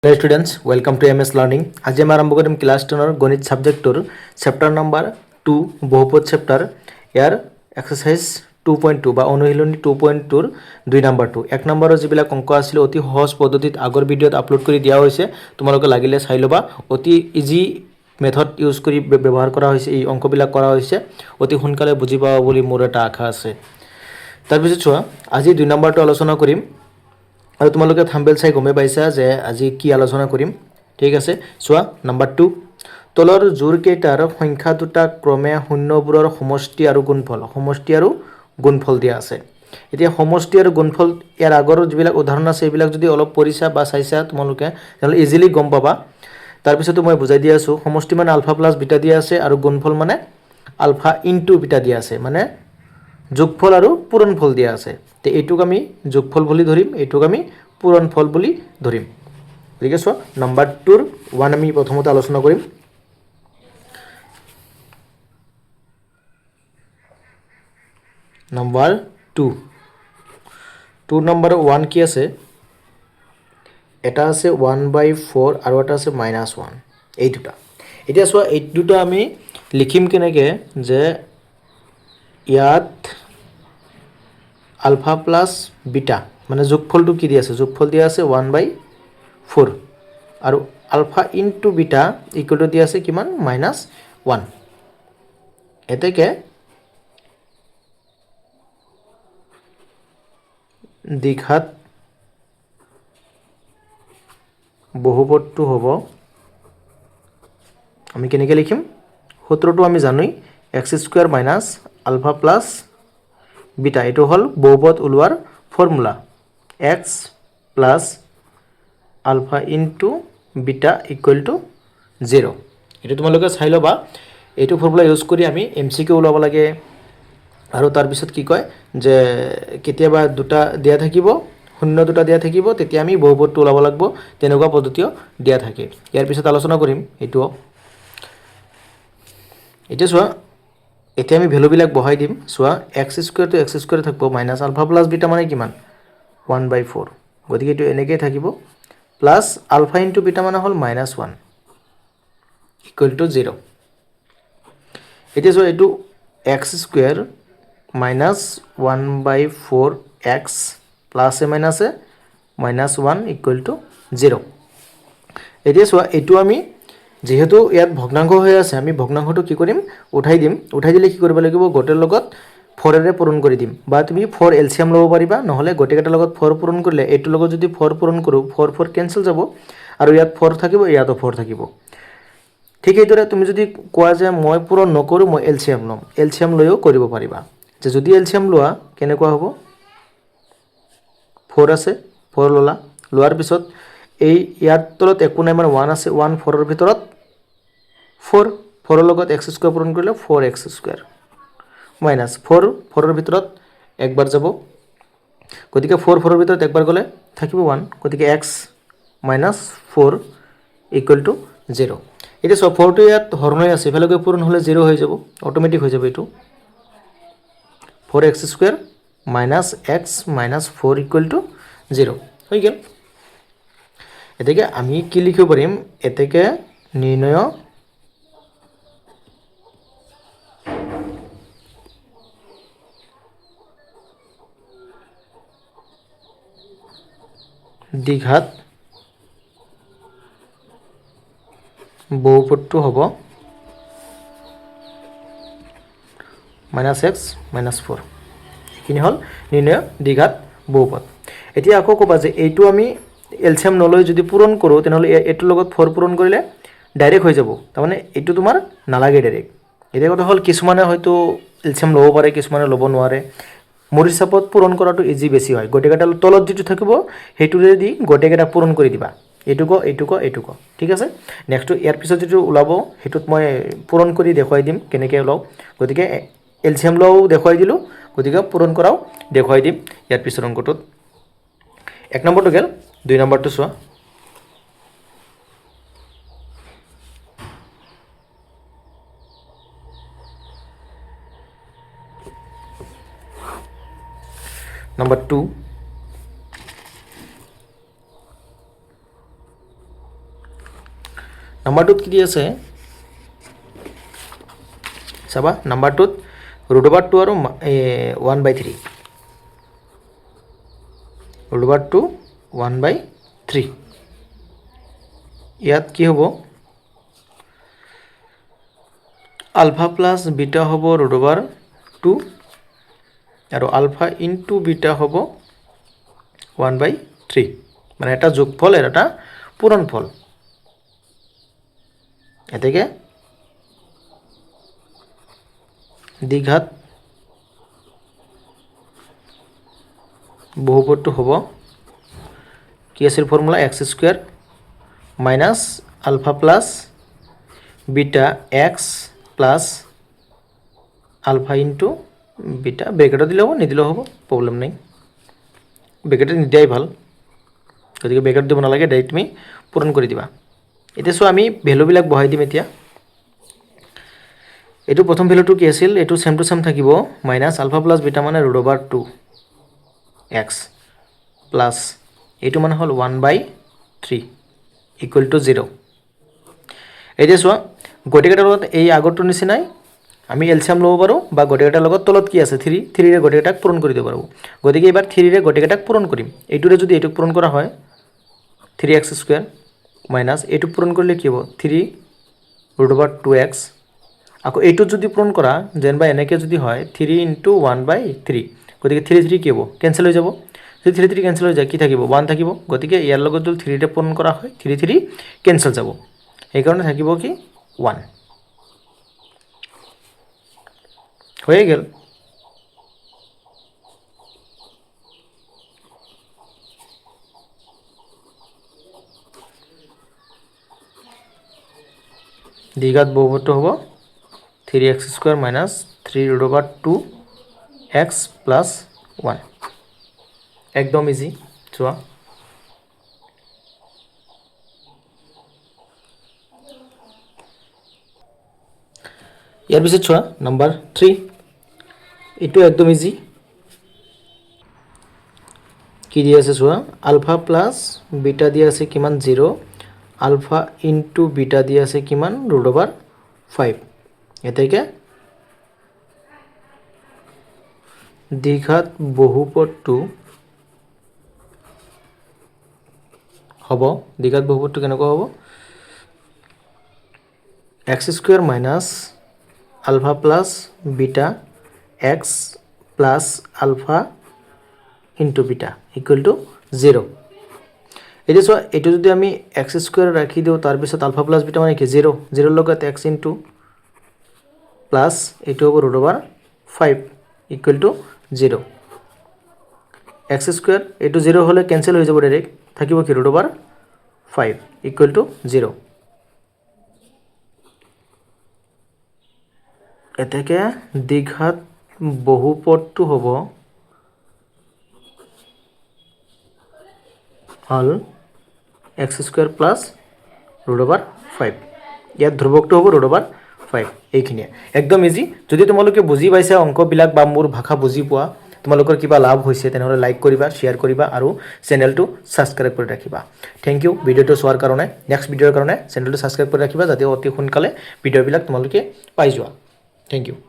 Hello students, welcome to MS Learning. আজি আমি আৰম্ভ কৰিম ক্লাছ 10 গণিত সাবজেক্টৰ চেপ্টাৰ নম্বৰ 2 বহুপদ চেপ্টাৰ ইয়াৰ এক্সাৰসাইজ 2.2 বা অনুশীলনী 2.2 ৰ 2 নম্বৰটো এক নম্বৰৰ যিবিলাক অংক আছিল অতি সহজ পদ্ধতিত আগৰ ভিডিঅ'ত আপলোড কৰি দিয়া হৈছে তোমালোকে লাগিলে চাই লবা অতি ইজি মেথড ইউজ কৰি ব্যৱহাৰ কৰা হৈছে এই অংকবিলাক কৰা হৈছে অতি সোনকালে বুজি পাবা বুলি মোৰ এটা আশা আছে তাৰ পিছত চোৱা আজি 2 নম্বৰটো আলোচনা কৰিম আৰু তোমালোকে থাম্বনেল চাই গমে পাইছা যে আজি কি আলোচনা কৰিম ঠিক আছে চোৱা নম্বৰ 2 তলৰ জোৰ কেইটাৰ সংখ্যা দুটা ক্ৰমে শূন্যবোৰৰ সমষ্টি আৰু গুণফল দিয়া আছে এতিয়া সমষ্টি আৰু গুণফল ইয়াৰ আগৰ যিবিলাক উদাহৰণ আছে এইবিলাক যদি অলপ পঢ়িছা বা চাইছা তোমালোকে তাহলে ইজিলি গম পাবা তাৰ পিছতো মই বুজাই দি আছো সমষ্টি মানে আলফা প্লাস বিটা দিয়া আছে আৰু গুণফল মানে আলফা ইনটু বিটা দিয়া আছে মানে যোগফল আৰু পূৰণফল দিয়া আছে তে এইটোক আমি যোগফল বুলি ধৰিম এইটোক আমি পূৰণফল বুলি ধৰিম ঠিক আছে নম্বৰ 2 ৰ 1 আমি প্ৰথমতে আলোচনা কৰিম নম্বৰ 2 নম্বৰ 1 কি আছে এটা আছে 1/4 আৰু এটা আছে -1 এই দুটা এতিয়া চোৱা এই দুটা আমি লিখিম কেনেকে যে ইয়াত আলফা প্লাস বিটা মানে যোগফলটো কি দিয়া আছে যোগফল দিয়া আছে 1/4 আৰু alpha into beta equal to দিয়া আছে কিমান -1 এতেকে দ্বিঘাত বহুপদটো হ'ব আমি কেনেকৈ লিখিম সূত্ৰটো আমি জানোই x² - আলফা প্লাস বিটা এটো হল বহুপদ উলোৱাৰ formula x plus alpha into beta equal to 0 এটো তোমালোকে চাই লবা এটো ফৰ্মুলা ইউজ কৰি আমি এমসিকিউ ওলাব লাগে আৰু তাৰ পিছত কি কয় যে কেতিয়াবা দুটা দিয়া থাকিব শূন্য দুটা দিয়া থাকিব তেতিয়া আমি বহুপদটো ওলাব লাগিব তেনেকুৱা পদ্ধতিও দিয়া থাকে ইয়াৰ পিছত আলোচনা কৰিম এটো এটা চোৱা এতিয়া আমি ভ্যালু বিলাক বহাই দিম চোৱা x² to x² থাকিব মাইনাস আলফা প্লাস বিটা মানে কিমান 1/4 গতিকে এটো এনেকৈ থাকিব প্লাস আলফা ইনটু বিটা মানে হল -1 ইকুৱেল টু 0 এতিয়া চোৱা এটো x² minus 1/4x plus a minus a minus 1 equal to 0 এতিয়া চোৱা এটো আমি যেহেতু ইয়াত ভগ্নাংশ হৈ আছে আমি ভগ্নাংশটো কি কৰিম উঠাই দিলে কি কৰিব লাগিব গটেৰ লগত 4 এৰে পূৰণ কৰি দিম বা তুমি 4 এলসিয়াম লব পাৰিবা নহলে গটেকেটাৰ লগত 4 পূৰণ কৰিলে এটো লগত যদি 4 পূৰণ কৰো 4 কেনসেল যাব আৰু ইয়াত 4 থাকিব ইয়াতো 4 থাকিব ঠিক এইদৰে তুমি যদি কোৱা যে মই পূৰণ নকৰো মই এলসিয়াম লম এলসিয়াম লৈও কৰিব পাৰিবা যে যদি এলসিয়াম লোৱা কেনেকুৱা হ'ব 4 আছে 4 ললা লোৱাৰ পিছত এই ইয়াত তলত একো নাই মানে 1 আছে 1 4 ৰ ভিতৰত 4 4 ৰ লগত x² পূৰণ কৰিলে 4x² মাইনাস 4 4 ৰ ভিতৰত একবাৰ যাব গতিকে 4 4 ৰ ভিতৰত একবাৰ গলে থাকিব 1 গতিকে x - 4 ইকুৱেল টু 0 এটা সব 4 টো ইয়াত হৰণই আছে ফেলকে পূৰণ হলে 0 হৈ যাব অটোমেটিক হৈ যাব এটো 4x² minus x minus 4 equal to 0 হৈ গেল এতেকে আমি কি লিখিব পাৰিম এতেকে নিৰ্ণয় দ্বিঘাত বহুপদটো হ'ব -x -4 এখিনি হল নিৰ্ণয় দ্বিঘাত বহুপদ এতিয়া আকৌ কবা যে এইটো আমি এলসিয়াম নলৈ যদি পূৰণ কৰো তেনেহলে এটো লগত 4 পূৰণ কৰিলে ডাইৰেক্ট হৈ যাব তাৰ মানে এইটো তোমাৰ নালাগে ডাইৰেক্ট এতিয়া কথা হল কিছুমানে হয়তো এলসিয়াম লব পাৰে কিছুমানে লব নোৱাৰে মোৰ হিচাপত পূৰণ কৰাটো ইজি বেছি হয় গটেকেটা তলত যেটো থাকিব হেতুৰে দি গটেকেটা পূৰণ কৰি দিবা এটুকো ঠিক আছে নেক্সট ইয়াৰ পিছত যেটো ওলাব হেতুত মই পূৰণ কৰি দেখুৱাই দিম কেনেকৈ ওলাও গতিকে এলসিয়াম লও দেখুৱাই দিলো গতিকে পূৰণ কৰাও দেখুৱাই দিম ইয়াৰ পিছৰ অংকটোত এক নম্বৰটো গেল দুই নম্বৰটো চোৱা নম্বৰ 2 নাম্বাৰটোত কি দি আছে চাবা নাম্বাৰটোত √2 আৰু 1/3 √2 1/3 ইয়াত কি হ'ব আলফা প্লাছ বিটা হ'ব √2 আৰু আলফা ইনটু বিটা হ'ব 1/3 মানে এটা যোগফল আৰু এটা পূৰণফল এতেকে দ্বিঘাত বহুপদটো হ'ব কি আছিল formula x² minus alpha plus beta x plus alpha into beta ব্ৰেকেটত দিলে হ'ব নিদিলেও হ'ব প্ৰব্লেম নাই ব্ৰেকেটত নিদিয়াই ভাল গতিকে ব্ৰেকেট দিব নালাগে ডাইৰেক্ট তুমি পূৰণ কৰি দিবা এতিয়া চোৱা আমি ভেলুবিলাক বহাই দিম এতিয়া এইটো প্ৰথম ভেলুটো কি আছিল এইটো সেম টু সেম থাকিব মাইনাছ আলফা প্লাছ বিটা মানে √2 x প্লাছ এইটো মানে হ'ল 1/3 ইকুৱেল টু 0 এতিয়া চোৱা গোটেইকেইটাৰ লগত এই আগৰটোৰ নিচিনাই আমি এলচিয়াম ল'ব পাৰোঁ বা গোটেইকেইটাৰ লগত তলত কি আছে 3 ৰে গোটেইকেইটাক পূৰণ কৰি দিব পাৰোঁ গতিকে এবাৰ 3 ৰে গোটেইকেইটাক পূৰণ কৰিম এইটোৰে যদি এইটোক পূৰণ কৰা হয় 3x² মাইনাছ এইটোক পূৰণ কৰিলে কি হ'ব 3√2x আকৌ এইটো যদি পূৰণ কৰা যেনবা এনেকৈ যদি হয় 3 × 1/3 গতিকে 3 কি হ'ব কেনসেল হৈ যাব যদি 3 কেনসেল হৈ যায় কি থাকিব 1 থাকিব গতিকে ইয়াৰ লগত যদি 3 ৰে পূৰণ কৰা হয় 3 কেনসেল যাব সেইকাৰণে থাকিব কি 1 হয়ে গেল দ্বিঘাত বহুপদটো হ'ব 3x² মাইনাছ 3√2x প্লাছ 1 একদম ইজি চোৱা ইয়াৰ পিছত চোৱা নাম্বাৰ 3 এইটো একদম ইজি কি দি আছে চোৱা আলফা প্লাছ বিটা দি আছে কিমান 0 আলফা ইনটু বিটা দি আছে কিমান √5 এতেকে দ্বিঘাত বহুপদটো হ'ব দ্বিঘাত বহুপদটো কেনেকুৱা হ'ব x² minus alpha plus beta x plus alpha into beta equal to 0 এতিয়া চোৱা এইটো যদি আমি x² ৰাখি দিওঁ তাৰপিছত আলফা প্লাছ বিটা মানে কি 0 0 লগত x ইনটু প্লাছ এইটো হ'ব √5 ইকুৱেল টু 0 x² এইটো 0 হ'লে কেনসেল হৈ যাব ডাইৰেক্ট থাকিব কি √5 ইকুৱেল টু 0 এতেকে দ্বিঘাত বহুপদটো হ'ব হল x² প্লাছ √5 ইয়াত ধ্ৰুৱকটো হ'ব √5 এইখিনিয়ে একদম ইজি যদি তোমালোকে বুজি পাইছা অংকবিলাক বা মোৰ ভাষা বুজি পোৱা তোমালোকৰ কিবা লাভ হৈছে তেনেহলে লাইক কৰিবা শেয়াৰ কৰিবা আৰু চেনেলটো সাবস্ক্ৰাইব কৰি ৰাখিবা থ্যাংক ইউ ভিডিওটো চোৱাৰ কাৰণে নেক্সট ভিডিওৰ কাৰণে চেনেলটো সাবস্ক্ৰাইব কৰি ৰাখিবা যাতে অতি সোনকালে ভিডিওবিলাক তোমালোকে পাই যোৱা থ্যাংক ইউ